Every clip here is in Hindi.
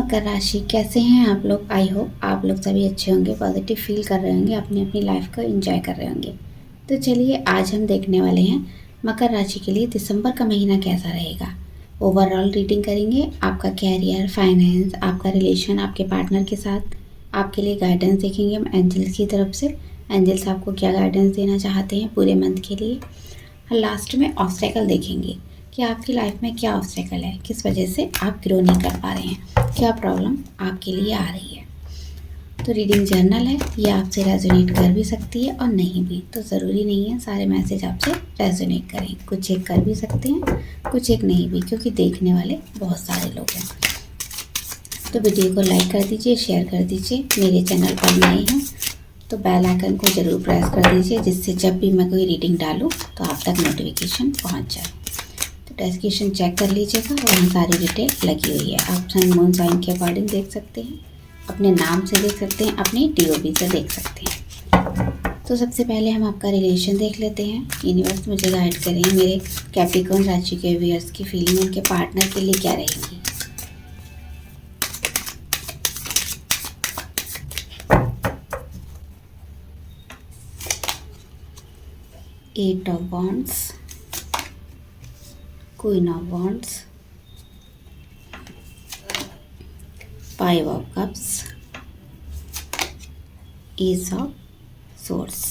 मकर राशि कैसे हैं आप लोग। आई होप आप लोग सभी अच्छे होंगे, पॉजिटिव फील कर रहे होंगे, अपनी अपनी लाइफ को एंजॉय कर रहे होंगे। तो चलिए आज हम देखने वाले हैं मकर राशि के लिए दिसंबर का महीना कैसा रहेगा। ओवरऑल रीडिंग करेंगे, आपका कैरियर, फाइनेंस, आपका रिलेशन आपके पार्टनर के साथ, आपके लिए गाइडेंस देखेंगे हम एंजल्स की तरफ से। एंजल्स आपको क्या गाइडेंस देना चाहते हैं पूरे मंथ के लिए। लास्ट में ऑब्स्टेकल देखेंगे कि आपकी लाइफ में क्या ऑब्स्टेकल है, किस वजह से आप ग्रो नहीं कर पा रहे हैं, क्या प्रॉब्लम आपके लिए आ रही है। तो रीडिंग जर्नल है, ये आपसे रेजोनेट कर भी सकती है और नहीं भी, तो ज़रूरी नहीं है सारे मैसेज आपसे रेजोनेट करें। कुछ एक कर भी सकते हैं, कुछ एक नहीं भी, क्योंकि देखने वाले बहुत सारे लोग हैं। तो वीडियो को लाइक कर दीजिए, शेयर कर दीजिए। मेरे चैनल पर नए हैं तो बेल आइकन को ज़रूर प्रेस कर दीजिए, जिससे जब भी मैं कोई रीडिंग डालूँ तो आप तक नोटिफिकेशन पहुंच जाए। तो डिस्क्रिप्शन चेक कर लीजिएगा, वहाँ सारी डिटेल लगी हुई है। आप सन मून साइन के अकॉर्डिंग देख सकते हैं, अपने नाम से देख सकते हैं, अपनी DOB से देख सकते हैं। तो सबसे पहले हम आपका रिलेशन देख लेते हैं। यूनिवर्स मुझे गाइड करें, मेरे कैप्रिकॉर्न राशि के व्यूअर्स की फीलिंग उनके पार्टनर के लिए क्या रहेगी। Eight of wands, queen of wands, 5 of cups, ace of swords.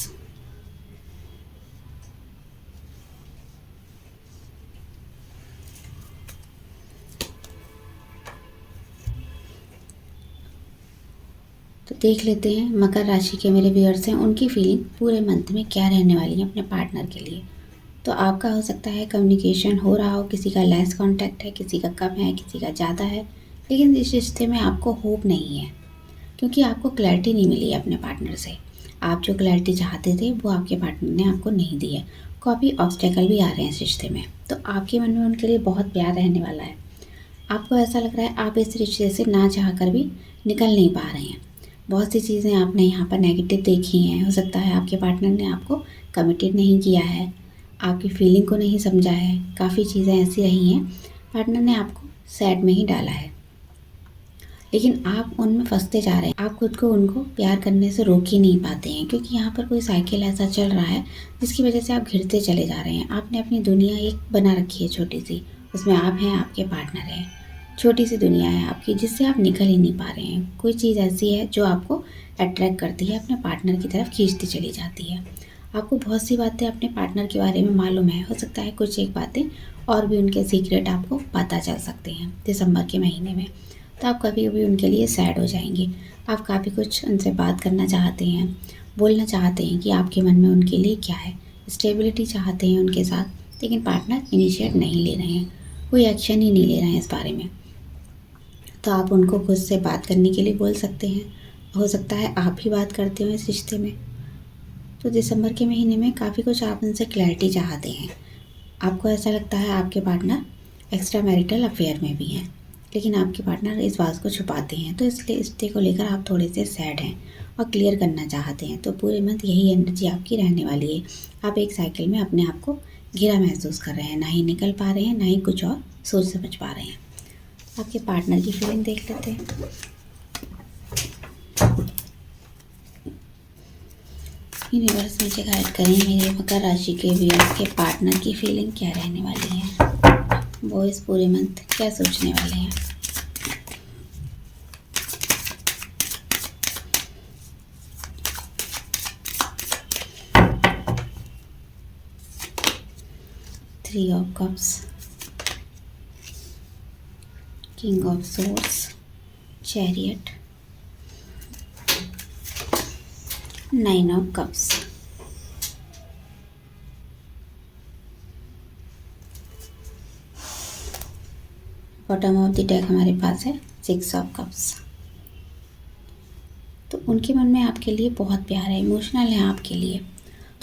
तो देख लेते हैं मकर राशि के मेरे व्यूअर्स हैं, उनकी फीलिंग पूरे मंथ में क्या रहने वाली है अपने पार्टनर के लिए। तो आपका हो सकता है कम्युनिकेशन हो रहा हो, किसी का लेस कांटेक्ट है, किसी का कम है, किसी का ज़्यादा है, लेकिन इस रिश्ते में आपको होप नहीं है, क्योंकि आपको क्लैरिटी नहीं मिली है अपने पार्टनर से। आप जो क्लैरिटी चाहते थे वो आपके पार्टनर ने आपको नहीं दी है। काफ़ी ऑब्स्टेकल भी आ रहे हैं इस रिश्ते में, तो आपके मन में उनके लिए बहुत प्यार रहने वाला है। आपको ऐसा लग रहा है आप इस रिश्ते से ना चाह कर भी निकल नहीं पा रहे हैं। बहुत सी चीज़ें आपने यहाँ पर नेगेटिव देखी हैं। हो सकता है आपके पार्टनर ने आपको कमिटेड नहीं किया है, आपकी फीलिंग को नहीं समझा है। काफ़ी चीज़ें ऐसी रही हैं, पार्टनर ने आपको सैड में ही डाला है, लेकिन आप उनमें फंसते जा रहे हैं। आप खुद को उनको प्यार करने से रोक ही नहीं पाते हैं, क्योंकि यहाँ पर कोई साइकिल ऐसा चल रहा है जिसकी वजह से आप घिरते चले जा रहे हैं। आपने अपनी दुनिया एक बना रखी है छोटी सी, उसमें आप हैं, आपके पार्टनर हैं, छोटी सी दुनिया है आपकी, जिससे आप निकल ही नहीं पा रहे हैं। कोई चीज़ ऐसी है जो आपको अट्रैक्ट करती है, अपने पार्टनर की तरफ खींचती चली जाती है। आपको बहुत सी बातें अपने पार्टनर के बारे में मालूम है। हो सकता है कुछ एक बातें और भी उनके सीक्रेट आपको पता चल सकते हैं दिसंबर के महीने में। तो आप कभी कभी उनके लिए सैड हो जाएंगे। आप काफ़ी कुछ उनसे बात करना चाहते हैं, बोलना चाहते हैं कि आपके मन में उनके लिए क्या है, स्टेबिलिटी चाहते हैं उनके साथ, लेकिन पार्टनर इनिशिएट नहीं ले रहे हैं, कोई एक्शन ही नहीं ले रहे हैं इस बारे में। तो आप उनको खुद से बात करने के लिए बोल सकते हैं। हो सकता है आप ही बात करते हो इस रिश्ते में। तो दिसंबर के महीने में काफ़ी कुछ आप उनसे क्लैरिटी चाहते हैं। आपको ऐसा लगता है आपके पार्टनर एक्स्ट्रा मैरिटल अफेयर में भी हैं, लेकिन आपके पार्टनर इस बात को छुपाते हैं। तो इसलिए रिश्ते को लेकर आप थोड़े से सैड हैं और क्लियर करना चाहते हैं। तो पूरे मंथ यही एनर्जी आपकी रहने वाली है। आप एक साइकिल में अपने आप को घिरा महसूस कर रहे हैं, ना ही निकल पा रहे हैं, ना ही कुछ और सोच समझ पा रहे हैं। आपके पार्टनर की फीलिंग देख लेते हैं। यूनिवर्स मुझे गाइड करें, मेरे मकर राशि के व्यूअर्स के पार्टनर की फीलिंग क्या रहने वाली है। वो इस पूरे मंथ क्या सोचने वाले हैं। Three of cups, king of source, chariot, 9 of cups. Bottom of the deck हमारे पास है 6 ऑफ कप्स। तो उनके मन में आपके लिए बहुत प्यार है, इमोशनल है आपके लिए।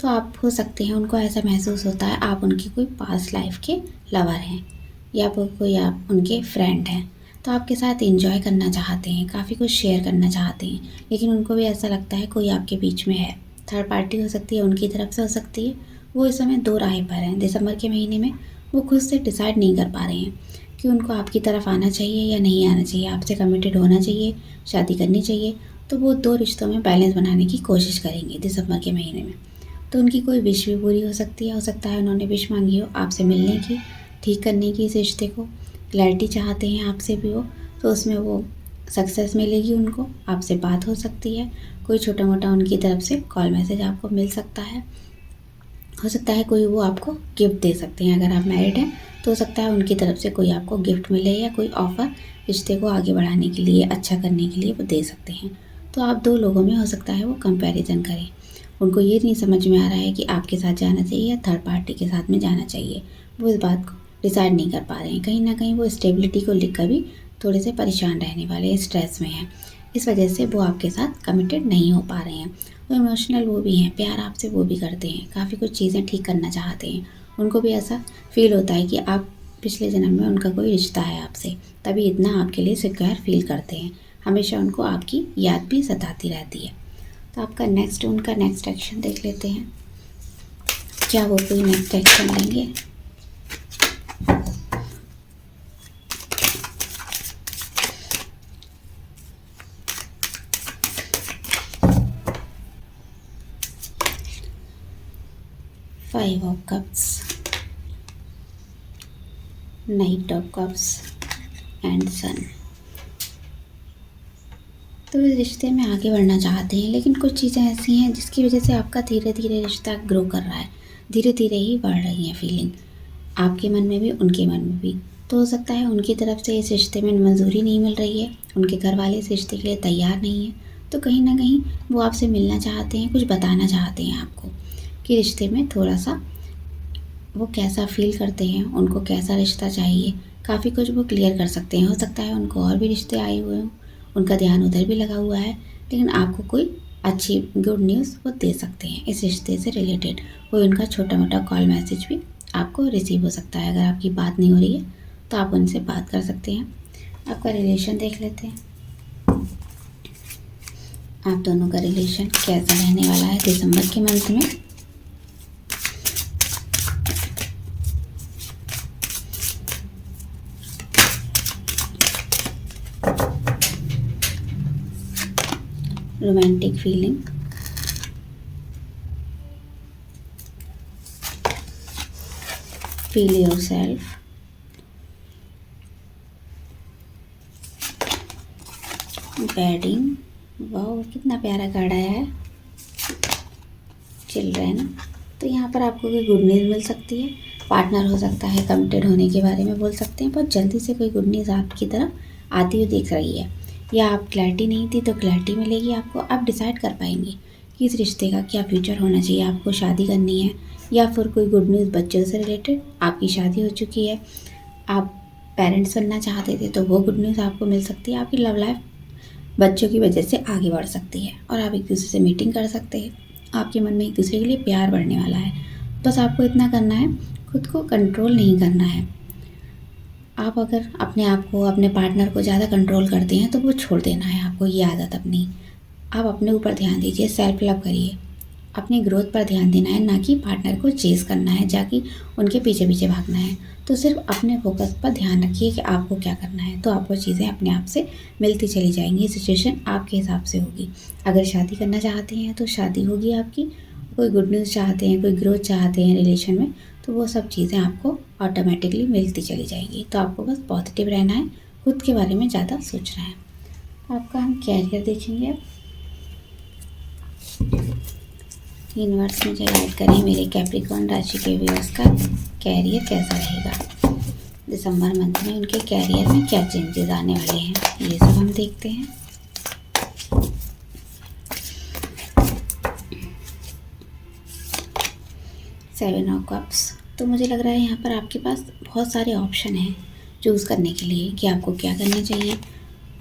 तो आप हो सकते हैं उनको ऐसा महसूस होता है आप उनकी कोई पास्ट लाइफ के लवर हैं, या कोई आप उनके फ्रेंड हैं। तो आपके साथ एंजॉय करना चाहते हैं, काफ़ी कुछ शेयर करना चाहते हैं, लेकिन उनको भी ऐसा लगता है कोई आपके बीच में है। थर्ड पार्टी हो सकती है, उनकी तरफ से हो सकती है। वो इस समय दो राह पर हैं। दिसंबर के महीने में वो खुद से डिसाइड नहीं कर पा रहे हैं कि उनको आपकी तरफ आना चाहिए या नहीं आना चाहिए, आपसे कमिटेड होना चाहिए, शादी करनी चाहिए। तो वो 2 रिश्तों में बैलेंस बनाने की कोशिश करेंगे दिसंबर के महीने में। तो उनकी कोई विश भी पूरी हो सकती है, उन्होंने विश मांगी हो आपसे मिलने की, ठीक करने की, इस रिश्ते को क्लैरिटी चाहते हैं आपसे भी वो, तो उसमें वो सक्सेस मिलेगी उनको, आपसे बात हो सकती है, कोई छोटा मोटा उनकी तरफ से कॉल मैसेज आपको मिल सकता है, हो सकता है कोई वो आपको गिफ्ट दे सकते हैं। अगर आप मैरिड हैं तो हो सकता है उनकी तरफ से कोई आपको गिफ्ट मिले या कोई ऑफ़र रिश्ते को आगे बढ़ाने के लिए, अच्छा करने के लिए वो दे सकते हैं। तो आप 2 लोगों में हो सकता है वो कंपैरिज़न करें। उनको ये नहीं समझ में आ रहा है कि आपके साथ जाना चाहिए या थर्ड पार्टी के साथ में जाना चाहिए। वो इस बात को डिसाइड नहीं कर पा रहे हैं। कहीं न कहीं वो स्टेबिलिटी को लेकर भी थोड़े से परेशान रहने वाले हैं, स्ट्रेस में हैं। इस वजह से वो आपके साथ कमिटेड नहीं हो पा रहे हैं। वो इमोशनल वो भी हैं, प्यार आपसे वो भी करते हैं, काफ़ी कुछ चीज़ें ठीक करना चाहते हैं। उनको भी ऐसा फ़ील होता है कि आप पिछले जन्म में उनका कोई रिश्ता है आपसे, तभी इतना आपके लिए सिक्योर फ़ील करते हैं। हमेशा उनको आपकी याद भी सताती रहती है। तो आपका उनका नेक्स्ट एक्शन देख लेते हैं। क्या वो कोई नेक्स्ट एक्शन लेंगे? Five of cups, knight of cups and sun. तो इस रिश्ते में आगे बढ़ना चाहते हैं, लेकिन कुछ चीज़ें ऐसी हैं जिसकी वजह से आपका धीरे धीरे रिश्ता ग्रो कर रहा है, धीरे धीरे ही बढ़ रही है फीलिंग, आपके मन में भी उनके मन में भी। तो हो सकता है उनकी तरफ से इस रिश्ते में मंजूरी नहीं मिल रही है, उनके घर वाले इस रिश्ते के लिए तैयार नहीं है। तो कहीं ना कहीं वो आपसे मिलना चाहते हैं, कुछ बताना चाहते हैं आपको कि रिश्ते में थोड़ा सा वो कैसा फ़ील करते हैं, उनको कैसा रिश्ता चाहिए, काफ़ी कुछ वो क्लियर कर सकते हैं। हो सकता है उनको और भी रिश्ते आए हुए हों, उनका ध्यान उधर भी लगा हुआ है, लेकिन आपको कोई अच्छी गुड न्यूज़ वो दे सकते हैं इस रिश्ते से रिलेटेड। कोई उनका छोटा मोटा कॉल मैसेज भी आपको रिसीव हो सकता है। अगर आपकी बात नहीं हो रही है तो आप उनसे बात कर सकते हैं। आपका रिलेशन देख लेते हैं, आप दोनों का रिलेशन कैसा रहने वाला है दिसंबर के मंथ में। Romantic feeling, feel yourself, wedding, वाह कितना प्यारा कार्ड आया है, चिल्ड्रन। तो यहाँ पर आपको कोई गुड न्यूज़ मिल सकती है, पार्टनर हो सकता है, कमिटेड होने के बारे में बोल सकते हैं। बहुत जल्दी से कोई गुड न्यूज़ आपकी तरफ आती हुई दिख रही है, या आप क्लैरिटी नहीं थी तो क्लैरिटी मिलेगी आपको। आप डिसाइड कर पाएंगे कि इस रिश्ते का क्या फ्यूचर होना चाहिए, आपको शादी करनी है या फिर कोई गुड न्यूज़ बच्चों से रिलेटेड, आपकी शादी हो चुकी है, आप पेरेंट्स बनना चाहते थे तो वो गुड न्यूज़ आपको मिल सकती है। आपकी लव लाइफ बच्चों की वजह से आगे बढ़ सकती है और आप एक दूसरे से मीटिंग कर सकते हैं। आपके मन में एक दूसरे के लिए प्यार बढ़ने वाला है। बस आपको इतना करना है, खुद को कंट्रोल नहीं करना है। आप अगर अपने आप को, अपने पार्टनर को ज़्यादा कंट्रोल करते हैं तो वो छोड़ देना है आपको, ये आदत अपनी। आप अपने ऊपर ध्यान दीजिए, सेल्फ लव करिए, अपनी ग्रोथ पर ध्यान देना है, ना कि पार्टनर को चेज़ करना है, जाके उनके पीछे पीछे भागना है। तो सिर्फ अपने फोकस पर ध्यान रखिए कि आपको क्या करना है, तो आपको चीज़ें अपने आप से मिलती चली जाएंगी। सिचुएशन आपके हिसाब से होगी। अगर शादी करना चाहते हैं तो शादी होगी आपकी, कोई गुड न्यूज़ चाहते हैं, कोई ग्रोथ चाहते हैं रिलेशन में, तो वो सब चीज़ें आपको ऑटोमेटिकली मिलती चली जाएंगी। तो आपको बस पॉजिटिव रहना है, खुद के बारे में ज़्यादा सोचना है। आपका हम कैरियर देखेंगे अब। यूनिवर्स मुझे गाइड करें, मेरे कैप्रिकॉर्न राशि के व्यूअर्स का कैरियर कैसा रहेगा दिसंबर मंथ में, उनके कैरियर में क्या चेंजेस आने वाले हैं, ये सब हम देखते हैं। Seven of cups. तो मुझे लग रहा है यहाँ पर आपके पास बहुत सारे ऑप्शन हैं चूज़ करने के लिए कि आपको क्या करना चाहिए।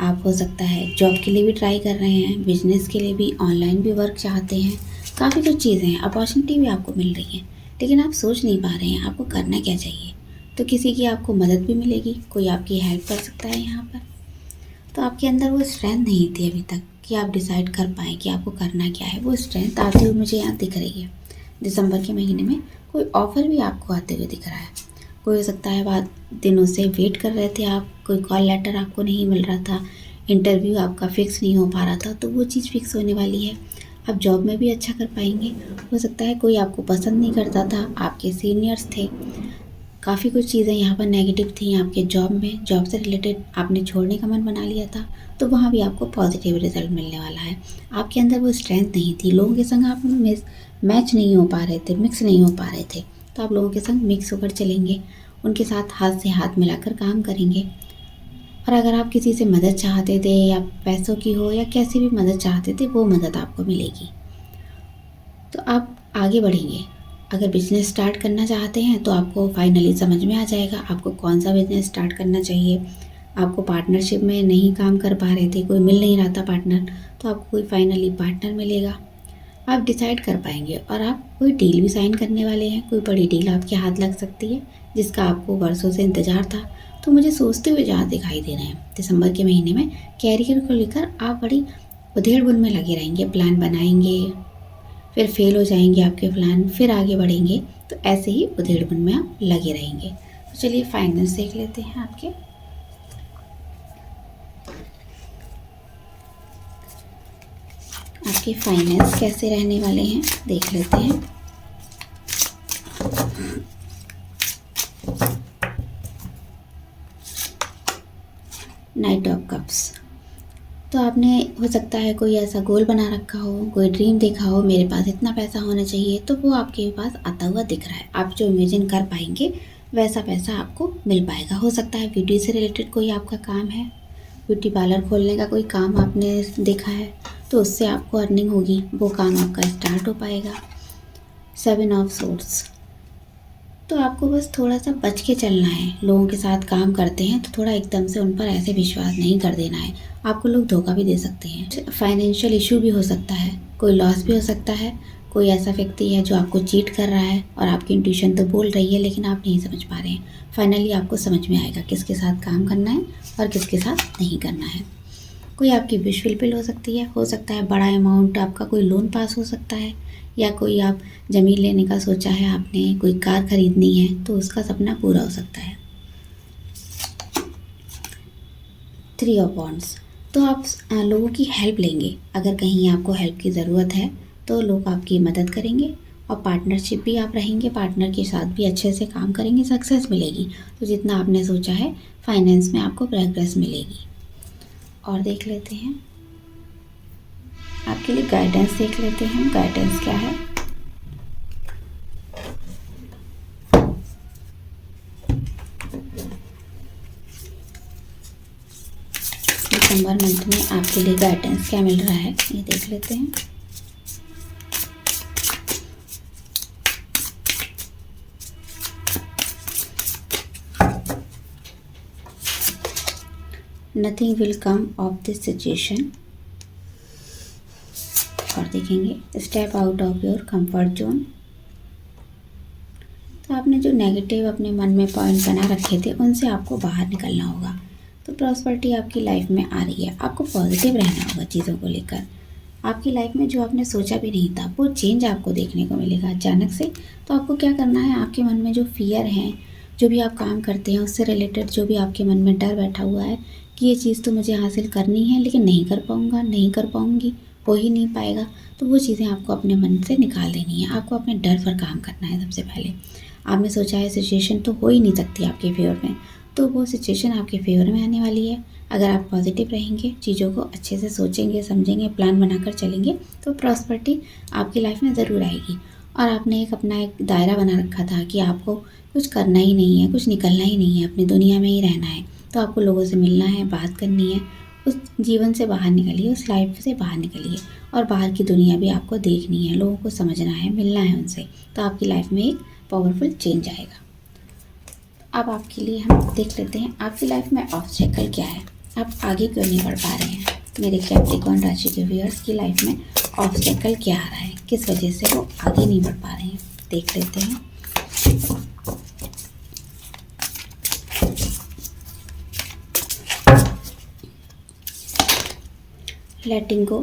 आप हो सकता है जॉब के लिए भी ट्राई कर रहे हैं, बिजनेस के लिए भी, ऑनलाइन भी वर्क चाहते हैं, काफ़ी कुछ चीज़ें हैं, अपॉर्चुनिटी भी आपको मिल रही है, लेकिन आप सोच नहीं पा रहे हैं आपको करना क्या चाहिए। तो किसी की आपको मदद भी मिलेगी, कोई आपकी हेल्प कर सकता है यहाँ पर। तो आपके अंदर वो स्ट्रेंथ नहीं थी अभी तक कि आप डिसाइड कर पाएँ कि आपको करना क्या है। वो स्ट्रेंथ आती हुई मुझे यहाँ दिख रही है। दिसंबर के महीने में कोई ऑफ़र भी आपको आते हुए दिख रहा है। कोई हो सकता है बाद दिनों से वेट कर रहे थे आप, कोई कॉल लेटर आपको नहीं मिल रहा था, इंटरव्यू आपका फ़िक्स नहीं हो पा रहा था, तो वो चीज़ फ़िक्स होने वाली है। आप जॉब में भी अच्छा कर पाएंगे। हो सकता है कोई आपको पसंद नहीं करता था, आपके सीनियर्स थे, काफ़ी कुछ चीज़ें यहाँ पर नेगेटिव थी आपके जॉब में, जॉब से रिलेटेड आपने छोड़ने का मन बना लिया था, तो वहाँ भी आपको पॉजिटिव रिजल्ट मिलने वाला है। आपके अंदर वो स्ट्रेंथ नहीं थी, लोगों के संग आप मैच नहीं हो पा रहे थे, मिक्स नहीं हो पा रहे थे, तो आप लोगों के संग मिक्स होकर चलेंगे, उनके साथ हाथ से हाथ मिलाकर काम करेंगे। और अगर आप किसी से मदद चाहते थे, या पैसों की हो या कैसी भी मदद चाहते थे, वो मदद आपको मिलेगी, तो आप आगे बढ़ेंगे। अगर बिज़नेस स्टार्ट करना चाहते हैं तो आपको फाइनली समझ में आ जाएगा आपको कौन सा बिज़नेस स्टार्ट करना चाहिए। आपको पार्टनरशिप में नहीं काम कर पा रहे थे, कोई मिल नहीं रहा था पार्टनर, तो आपको कोई फाइनली पार्टनर मिलेगा। आप डिसाइड कर पाएंगे और आप कोई डील भी साइन करने वाले हैं, कोई बड़ी डील आपके हाथ लग सकती है जिसका आपको वर्षों से इंतज़ार था। तो मुझे सोचते हुए जहाँ दिखाई दे रहे हैं दिसंबर के महीने में कैरियर को लेकर आप बड़ी उधेड़-बुन में लगे रहेंगे, प्लान बनाएंगे, फिर फेल हो जाएंगे आपके प्लान, फिर आगे बढ़ेंगे, तो ऐसे ही उधेड़-बुन में आप लगे रहेंगे। तो चलिए फाइनेंस देख लेते हैं आपके। आपके फाइनेंस कैसे रहने वाले हैं देख लेते हैं। नाइट ऑफ कप्स, तो आपने हो सकता है कोई ऐसा गोल बना रखा हो, कोई ड्रीम देखा हो, मेरे पास इतना पैसा होना चाहिए, तो वो आपके पास आता हुआ दिख रहा है। आप जो इमेजिन कर पाएंगे वैसा पैसा आपको मिल पाएगा। हो सकता है ब्यूटी से रिलेटेड कोई आपका काम है, ब्यूटी पार्लर खोलने का कोई काम आपने देखा है, तो उससे आपको अर्निंग होगी, वो काम आपका स्टार्ट हो पाएगा। 7 ऑफ सोर्ड्स, तो आपको बस थोड़ा सा बच के चलना है। लोगों के साथ काम करते हैं तो थोड़ा एकदम से उन पर ऐसे विश्वास नहीं कर देना है, आपको लोग धोखा भी दे सकते हैं। फाइनेंशियल इशू भी हो सकता है, कोई लॉस भी हो सकता है, कोई ऐसा व्यक्ति है जो आपको चीट कर रहा है और आपकी इंट्यूशन तो बोल रही है लेकिन आप नहीं समझ पा रहे हैं। फाइनली आपको समझ में आएगा किसके साथ काम करना है और किसके साथ नहीं करना है। कोई आपकी विश फुलफिल हो सकता है बड़ा अमाउंट आपका, कोई लोन पास हो सकता है, या कोई आप ज़मीन लेने का सोचा है आपने, कोई कार खरीदनी है तो उसका सपना पूरा हो सकता है। 3 ऑफ वॉन्ड्स, तो आप लोगों की हेल्प लेंगे, अगर कहीं आपको हेल्प की ज़रूरत है तो लोग आपकी मदद करेंगे। और पार्टनरशिप भी आप रहेंगे, पार्टनर के साथ भी अच्छे से काम करेंगे, सक्सेस मिलेगी। तो जितना आपने सोचा है फाइनेंस में आपको प्रोग्रेस मिलेगी। और देख लेते हैं आपके लिए गाइडेंस, देख लेते हैं गाइडेंस क्या है। दिसंबर मंथ में आपके लिए गाइडेंस क्या मिल रहा है ये देख लेते हैं। Nothing will come of this situation, और देखेंगे step out of your comfort zone. तो आपने जो नेगेटिव अपने मन में पॉइंट बना रखे थे उनसे आपको बाहर निकलना होगा। तो प्रॉस्पेरिटी आपकी लाइफ में आ रही है, आपको पॉजिटिव रहना होगा चीज़ों को लेकर। आपकी लाइफ में जो आपने सोचा भी नहीं था वो चेंज आपको देखने को मिलेगा अचानक से। तो आपको क्या करना है, आपके मन में जो फियर हैं, जो भी आप काम करते हैं उससे रिलेटेड जो भी आपके मन में डर बैठा हुआ है कि ये चीज़ तो मुझे हासिल करनी है लेकिन नहीं कर पाऊँगा, नहीं कर पाऊँगी, हो ही नहीं पाएगा, तो वो चीज़ें आपको अपने मन से निकाल देनी है। आपको अपने डर पर काम करना है। सबसे पहले आपने सोचा है सिचुएशन तो हो ही नहीं सकती आपके फेवर में, तो वो सिचुएशन आपके फेवर में आने वाली है। अगर आप पॉजिटिव रहेंगे, चीज़ों को अच्छे से सोचेंगे, समझेंगे, प्लान बनाकर चलेंगे, तो प्रॉस्पेरिटी आपकी लाइफ में ज़रूर आएगी। और आपने अपना एक दायरा बना रखा था कि आपको कुछ करना ही नहीं है, कुछ निकलना ही नहीं है, अपनी दुनिया में ही रहना है। तो आपको लोगों से मिलना है, बात करनी है, उस जीवन से बाहर निकलिए, उस लाइफ से बाहर निकलिए, और बाहर की दुनिया भी आपको देखनी है, लोगों को समझना है, मिलना है उनसे, तो आपकी लाइफ में एक पावरफुल चेंज आएगा। अब आपके लिए हम देख लेते हैं आपकी लाइफ में ऑब्स्टेकल क्या है, आप आगे क्यों नहीं बढ़ पा रहे हैं। मेरे कैप्रिकॉर्न राशि के व्यूअर्स की लाइफ में ऑब्स्टेकल क्या आ रहा है, किस वजह से वो आगे नहीं बढ़ पा रहे हैं, देख लेते हैं। लेटिंग गो,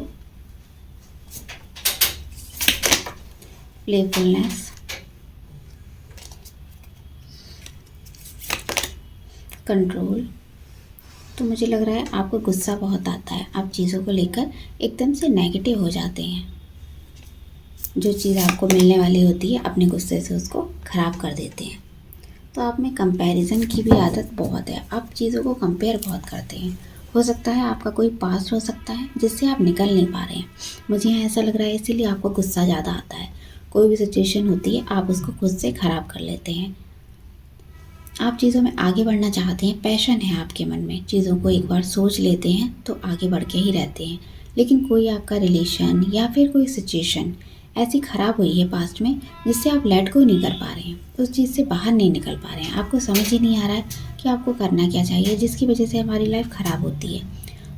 प्लेफुलनेस, कंट्रोल। तो मुझे लग रहा है आपको गुस्सा बहुत आता है, आप चीज़ों को लेकर एकदम से नेगेटिव हो जाते हैं। जो चीज़ आपको मिलने वाली होती है अपने गुस्से से उसको ख़राब कर देते हैं। तो आप में कंपैरिजन की भी आदत बहुत है, आप चीज़ों को कंपेयर बहुत करते हैं। हो सकता है आपका कोई पास्ट हो सकता है जिससे आप निकल नहीं पा रहे हैं, मुझे यहाँ ऐसा लग रहा है, इसीलिए आपको गुस्सा ज़्यादा आता है। कोई भी सिचुएशन होती है आप उसको खुद से ख़राब कर लेते हैं। आप चीज़ों में आगे बढ़ना चाहते हैं, पैशन है आपके मन में, चीज़ों को एक बार सोच लेते हैं तो आगे बढ़ के ही रहते हैं। लेकिन कोई आपका रिलेशन या फिर कोई सिचुएशन ऐसी ख़राब हुई है पास्ट में जिससे आप लेट गो नहीं कर पा रहे हैं, उस चीज़ से बाहर नहीं निकल पा रहे हैं, आपको समझ ही नहीं आ रहा है कि आपको करना क्या चाहिए, जिसकी वजह से हमारी लाइफ ख़राब होती है।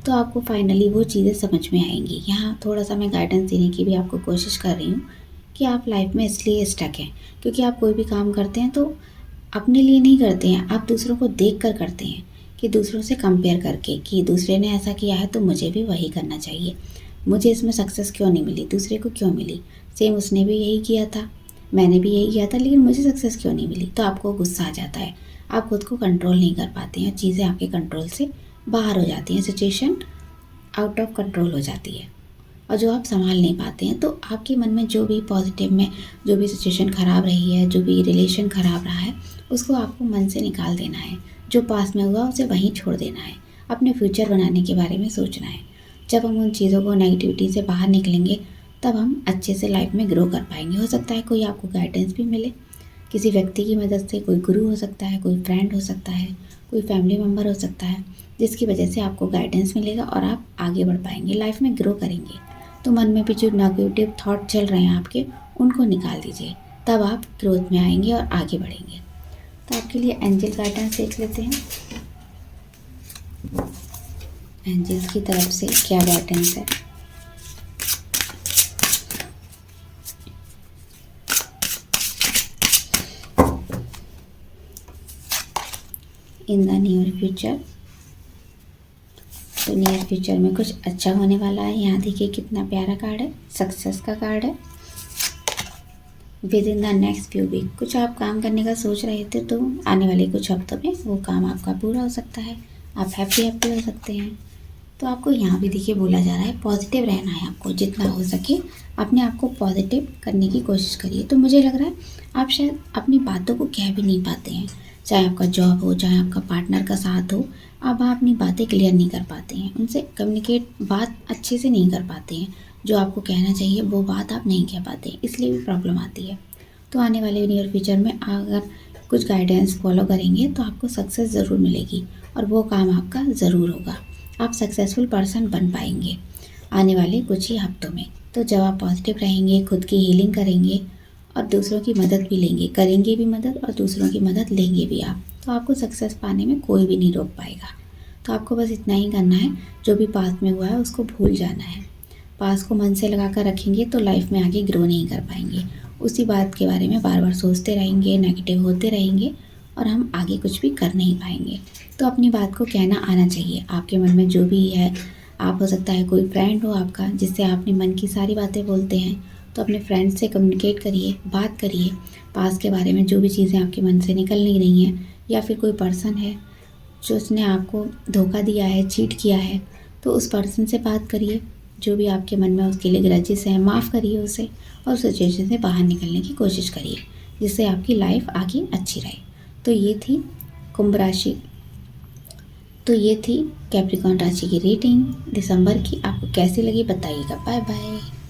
तो आपको फाइनली वो चीज़ें समझ में आएंगी। यहाँ थोड़ा सा मैं गाइडेंस देने की भी आपको कोशिश कर रही हूँ कि आप लाइफ में इसलिए स्टक हैं क्योंकि आप कोई भी काम करते हैं तो अपने लिए नहीं करते हैं, आप दूसरों को देख कर करते हैं, कि दूसरों से कंपेयर करके कि दूसरे ने ऐसा किया है तो मुझे भी वही करना चाहिए, मुझे इसमें सक्सेस क्यों नहीं मिली, दूसरे को क्यों मिली, सेम उसने भी यही किया था, मैंने भी यही किया था, लेकिन मुझे सक्सेस क्यों नहीं मिली। तो आपको गुस्सा आ जाता है, आप खुद को कंट्रोल नहीं कर पाते हैं, चीज़ें आपके कंट्रोल से बाहर हो जाती हैं, सिचुएशन आउट ऑफ कंट्रोल हो जाती है और जो आप संभाल नहीं पाते हैं। तो आपके मन में जो भी पॉजिटिव में जो भी सिचुएशन ख़राब रही है, जो भी रिलेशन ख़राब रहा है, उसको आपको मन से निकाल देना है। जो पास में हुआ उसे वहीं छोड़ देना है, अपने फ्यूचर बनाने के बारे में सोचना है। जब हम उन चीज़ों को नेगेटिविटी से बाहर निकलेंगे तब हम अच्छे से लाइफ में ग्रो कर पाएंगे। हो सकता है कोई आपको गाइडेंस भी मिले, किसी व्यक्ति की मदद से, कोई गुरु हो सकता है, कोई फ्रेंड हो सकता है, कोई फैमिली मेम्बर हो सकता है, जिसकी वजह से आपको गाइडेंस मिलेगा और आप आगे बढ़ पाएंगे, लाइफ में ग्रो करेंगे। तो मन में भी जो नेगेटिव थॉट चल रहे हैं आपके, उनको निकाल दीजिए, तब आप ग्रोथ में आएंगे और आगे बढ़ेंगे। तो आपके लिए एंजल गाइडेंस देख लेते हैं, एंजल्स की तरफ से क्या गाइडेंस है। इन द नियर फ्यूचर, तो नियर फ्यूचर में कुछ अच्छा होने वाला है। यहाँ देखिए कितना प्यारा कार्ड है, सक्सेस का कार्ड है। Within the next few week, कुछ आप काम करने का सोच रहे थे तो आने वाले कुछ हफ्तों में वो काम आपका पूरा हो सकता है, आप हैप्पी हो सकते हैं। तो आपको यहाँ भी देखिए बोला जा रहा है पॉजिटिव रहना है, आपको जितना हो सके अपने आप को पॉजिटिव करने की कोशिश करिए। तो मुझे लग रहा है आप शायद अपनी बातों को कह भी नहीं पाते हैं, चाहे आपका जॉब हो, चाहे आपका पार्टनर का साथ हो, आप अपनी बातें क्लियर नहीं कर पाते हैं, उनसे कम्युनिकेट बात अच्छे से नहीं कर पाते हैं, जो आपको कहना चाहिए वो बात आप नहीं कह पाते, इसलिए भी प्रॉब्लम आती है। तो आने वाले नियर फ्यूचर में अगर कुछ गाइडेंस फॉलो करेंगे तो आपको सक्सेस ज़रूर मिलेगी और वो काम आपका ज़रूर होगा, आप सक्सेसफुल पर्सन बन पाएंगे आने वाले कुछ ही हफ्तों में। तो जब आप पॉजिटिव रहेंगे, खुद की हीलिंग करेंगे और दूसरों की मदद भी लेंगे, करेंगे भी मदद और दूसरों की मदद लेंगे भी आप, तो आपको सक्सेस पाने में कोई भी नहीं रोक पाएगा। तो आपको बस इतना ही करना है, जो भी पास्ट में हुआ है उसको भूल जाना है। पास्ट को मन से लगा कर रखेंगे तो लाइफ में आगे ग्रो नहीं कर पाएंगे, उसी बात के बारे में बार बार सोचते रहेंगे, नेगेटिव होते रहेंगे और हम आगे कुछ भी कर नहीं पाएंगे। तो अपनी बात को कहना आना चाहिए, आपके मन में जो भी है, आप हो सकता है कोई फ्रेंड हो आपका जिससे आप अपने मन की सारी बातें बोलते हैं, तो अपने फ्रेंड से कम्युनिकेट करिए, बात करिए पास्ट के बारे में, जो भी चीज़ें आपके मन से निकल नहीं रही हैं, या फिर कोई पर्सन है जो उसने आपको धोखा दिया है, चीट किया है, तो उस पर्सन से बात करिए, जो भी आपके मन में उसके लिए ग्रजेस हैं माफ़ करिए उसे और सिचुएशन से बाहर निकलने की कोशिश करिए, जिससे आपकी लाइफ आगे अच्छी रहे। तो ये थी कुंभ राशि, तो ये थी कैप्रिकॉर्न राशि की रीडिंग दिसंबर की। आपको कैसी लगी बताइएगा। Bye bye.